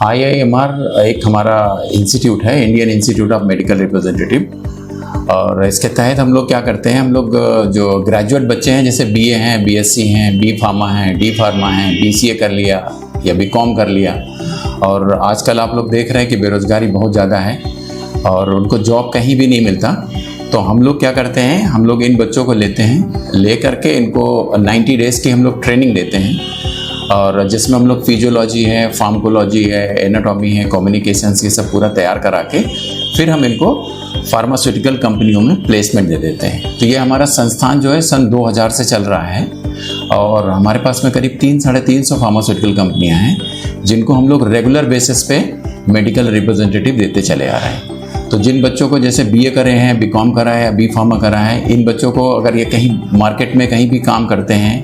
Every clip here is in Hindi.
IIMR एक हमारा इंस्टीट्यूट है, Indian institute of medical representative. और इसके तहत हम लोग क्या करते हैं, हम लोग जो ग्रेजुएट बच्चे हैं, जैसे BA हैं, BSc हैं, B फार्मा हैं, D फार्मा हैं, BCA कर लिया या BCom कर लिया, और आजकल आप लोग देख रहे हैं कि बेरोज़गारी बहुत ज़्यादा है और उनको जॉब कहीं भी नहीं मिलता। तो हम लोग क्या करते हैं, हम लोग इन बच्चों को लेते हैं, ले करके इनको 90 डेज़ की हम लोग ट्रेनिंग देते हैं, और जिसमें हम लोग फिजियोलॉजी है, फार्माकोलॉजी है, एनाटॉमी है, कम्युनिकेशंस, ये सब पूरा तैयार करा के फिर हम इनको फार्मास्यूटिकल कंपनियों में प्लेसमेंट दे देते हैं। तो ये हमारा संस्थान जो है सन 2000 से चल रहा है, और हमारे पास में करीब 300-350 फार्मास्यूटिकल कंपनियां हैं जिनको हम लोग रेगुलर बेसिस पे मेडिकल रिप्रेजेंटेटिव देते चले आ रहे हैं। तो जिन बच्चों को जैसे BA करे हैं, BCom करा है या B फार्मा करा है, इन बच्चों को अगर ये कहीं मार्केट में कहीं भी काम करते हैं,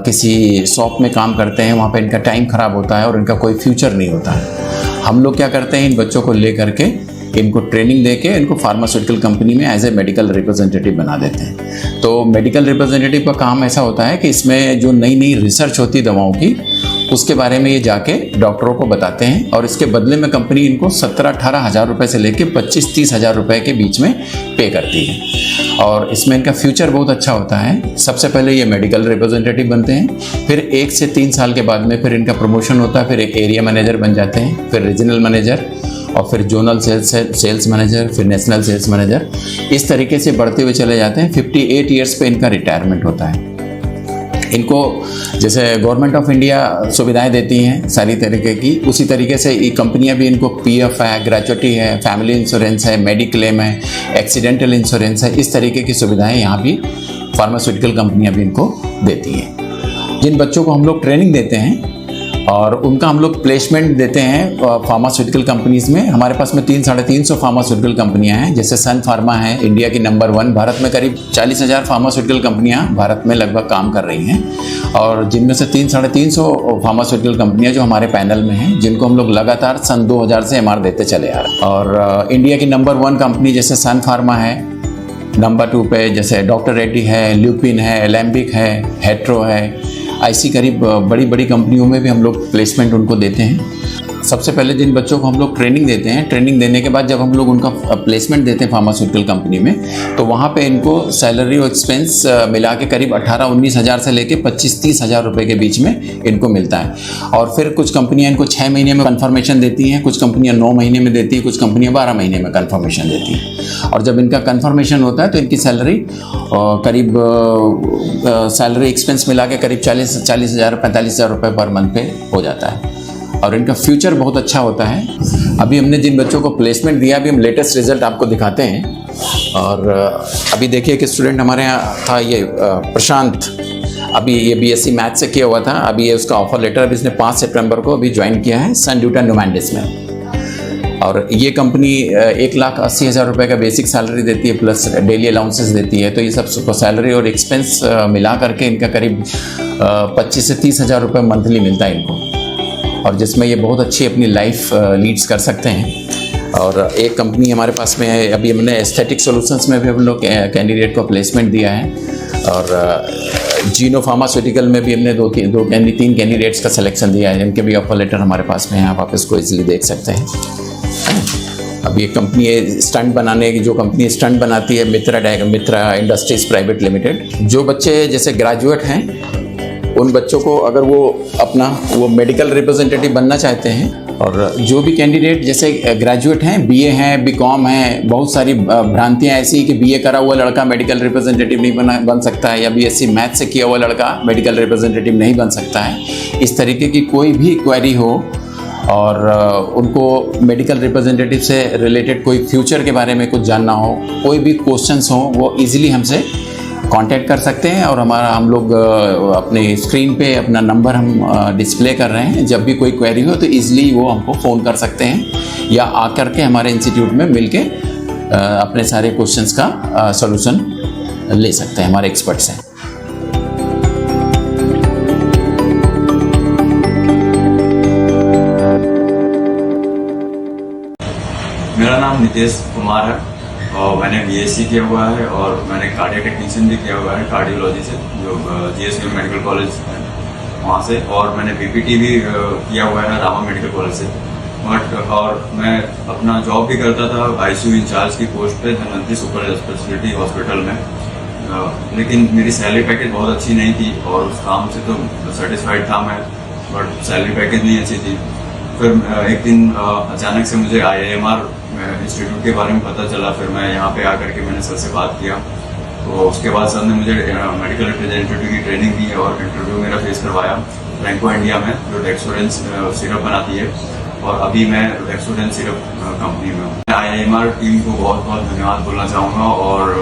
किसी शॉप में काम करते हैं, वहाँ पे इनका टाइम ख़राब होता है और इनका कोई फ्यूचर नहीं होता है। हम लोग क्या करते हैं, इन बच्चों को ले करके इनको ट्रेनिंग दे के इनको फार्मास्यूटिकल कंपनी में एज ए मेडिकल रिप्रेजेंटेटिव बना देते हैं। तो मेडिकल रिप्रेजेंटेटिव का काम ऐसा होता है कि इसमें जो नई नई रिसर्च होती है दवाओं की, उसके बारे में ये जाके डॉक्टरों को बताते हैं, और इसके बदले में कंपनी इनको 17-18 हज़ार रुपये से लेके 25-30 हज़ार रुपये के बीच में पे करती है। और इसमें इनका फ्यूचर बहुत अच्छा होता है। सबसे पहले ये मेडिकल रिप्रेजेंटेटिव बनते हैं, फिर 1 से 3 साल के बाद में फिर इनका प्रमोशन होता है, फिर एक एरिया मैनेजर बन जाते हैं, फिर रीजनल मैनेजर, और फिर जोनल सेल्स मैनेजर, फिर नेशनल सेल्स मैनेजर। इस तरीके से बढ़ते हुए चले जाते हैं। 58 ईयर्स पे इनका रिटायरमेंट होता है। इनको जैसे गवर्नमेंट ऑफ इंडिया सुविधाएं देती हैं सारी तरीके की, उसी तरीके से ये कंपनियां भी इनको PF है, ग्रेच्युटी है, फैमिली इंश्योरेंस है, मेडिक्लेम है, एक्सीडेंटल इंश्योरेंस है, इस तरीके की सुविधाएं यहाँ भी फार्मास्यूटिकल कंपनियां भी इनको देती हैं। जिन बच्चों को हम लोग ट्रेनिंग देते हैं और उनका हम लोग प्लेसमेंट देते हैं फार्मास्यूटिकल कंपनीज़ में, हमारे पास में 300-350 फार्मास्यूटिकल कंपनियां हैं। जैसे सन फार्मा है, इंडिया की नंबर 1, भारत में करीब 40,000 फार्मास्यूटिकल कंपनियां भारत में लगभग काम कर रही हैं, और जिनमें से 300-350 फार्मास्यूटिकल कंपनियां जो हमारे पैनल में हैं, जिनको हम लोग लगातार सन 2000 से MR देते चले आ रहे हैं। और इंडिया की नंबर 1 कंपनी जैसे सन फार्मा है, नंबर 2 पे जैसे डॉक्टर रेड्डी है, ल्यूपिन है, एलेम्बिक है, हेट्रो है, ऐसी करीब बड़ी बड़ी कंपनियों में भी हम लोग प्लेसमेंट उनको देते हैं। सबसे पहले जिन बच्चों को हम लोग ट्रेनिंग देते हैं, ट्रेनिंग देने के बाद जब हम लोग उनका प्लेसमेंट देते हैं फार्मास्यूटिकल कंपनी में, तो वहाँ पे इनको सैलरी और एक्सपेंस मिला के करीब 18-19 हज़ार से लेके 25-30 हज़ार रुपये के बीच में इनको मिलता है। और फिर कुछ कंपनियाँ इनको 6 महीने में कन्फर्मेशन देती हैं, कुछ कंपनियाँ 9 महीने में देती हैं, कुछ कंपनियाँ 12 महीने में कन्फर्मेशन देती हैं। और जब इनका कन्फर्मेशन होता है तो इनकी सैलरी करीब सैलरी एक्सपेंस मिला के करीब 40 हज़ार 45 हज़ार रुपये पर मंथ पे हो जाता है, और इनका फ्यूचर बहुत अच्छा होता है। अभी हमने जिन बच्चों को प्लेसमेंट दिया, अभी हम लेटेस्ट रिजल्ट आपको दिखाते हैं। और अभी देखिए कि स्टूडेंट हमारे यहाँ था ये प्रशांत, अभी ये BSc मैथ से किया हुआ था, अभी ये उसका ऑफर लेटर अभी इसने 5 सितंबर को अभी ज्वाइन किया है सन ड्यूटा न्यूमैंडिस में। और ये कंपनी 1,80,000 रुपये का बेसिक सैलरी देती है, प्लस डेली अलाउंसेस देती है। तो ये सब सैलरी और एक्सपेंस मिला करके इनका करीब 25 से 30 हज़ार रुपये मंथली मिलता है इनको, और जिसमें ये बहुत अच्छी अपनी लाइफ लीड्स कर सकते हैं। और एक कंपनी हमारे पास में है, अभी हमने एस्थेटिक सॉल्यूशंस में भी हम लोग कैंडिडेट को प्लेसमेंट दिया है, और जीनो फार्मास्यूटिकल में भी हमने 3 कैंडिडेट्स का सिलेक्शन दिया है, जिनके भी ऑफर लेटर हमारे पास में है, आप इसको इजीली देख सकते हैं। अब ये कंपनी है स्टंट बनाने की, जो कंपनी स्टंट बनाती है, मित्रा इंडस्ट्रीज प्राइवेट लिमिटेड। जो बच्चे जैसे ग्रेजुएट हैं, उन बच्चों को अगर वो मेडिकल रिप्रेजेंटेटिव बनना चाहते हैं, और जो भी कैंडिडेट जैसे ग्रेजुएट हैं, BA हैं, BCom हैं, बहुत सारी भ्रांतियां ऐसी कि BA करा हुआ लड़का मेडिकल रिप्रेजेंटेटिव नहीं बन सकता है, या BSc मैथ से किया हुआ लड़का मेडिकल रिप्रेजेंटेटिव नहीं बन सकता है। इस तरीके की कोई भी क्वेरी हो और उनको मेडिकल रिप्रेजेंटेटिव से रिलेटेड कोई फ्यूचर के बारे में कुछ जानना हो, कोई भी क्वेश्चंस हो, वो इजीली हमसे कांटेक्ट कर सकते हैं। और हम लोग अपने स्क्रीन पे अपना नंबर हम डिस्प्ले कर रहे हैं। जब भी कोई क्वेरी हो तो इजीली वो हमको फ़ोन कर सकते हैं, या आकर के हमारे इंस्टीट्यूट में मिलके अपने सारे क्वेश्चंस का सॉल्यूशन ले सकते हैं, हमारे एक्सपर्ट्स हैं। मेरा नाम नितेश कुमार है और मैंने BSc किया हुआ है, और मैंने कार्डियो टेक्नीशियन भी किया हुआ है कार्डियोलॉजी से, जो GSU मेडिकल कॉलेज है। वहाँ से, और मैंने बीपीटी भी किया हुआ है रामा मेडिकल कॉलेज से। और मैं अपना जॉब भी करता था आईसीयू इंचार्ज की पोस्ट पे धनवंतरी सुपर स्पेशलिटी हॉस्पिटल में। लेकिन मेरी सैलरी पैकेज बहुत अच्छी नहीं थी और उस काम से तो सेटिस्फाइड था मैं, बट सैलरी पैकेज नहीं अच्छी थी। फिर एक दिन अचानक से मुझे IIMR इंस्टीट्यूट के बारे में पता चला। फिर मैं यहाँ पे आकर के मैंने सर से बात किया, तो उसके बाद सर ने मुझे मेडिकल रिप्रेजेंटेटिव की ट्रेनिंग दी और इंटरव्यू मेरा फेस करवाया रैंको इंडिया में, जो डेक्सोडेंस सिरप बनाती है, और अभी मैं डेक्सोडेंस सिरप कंपनी में हूँ। IIMR टीम को बहुत बहुत धन्यवाद बोलना चाहूँगा, और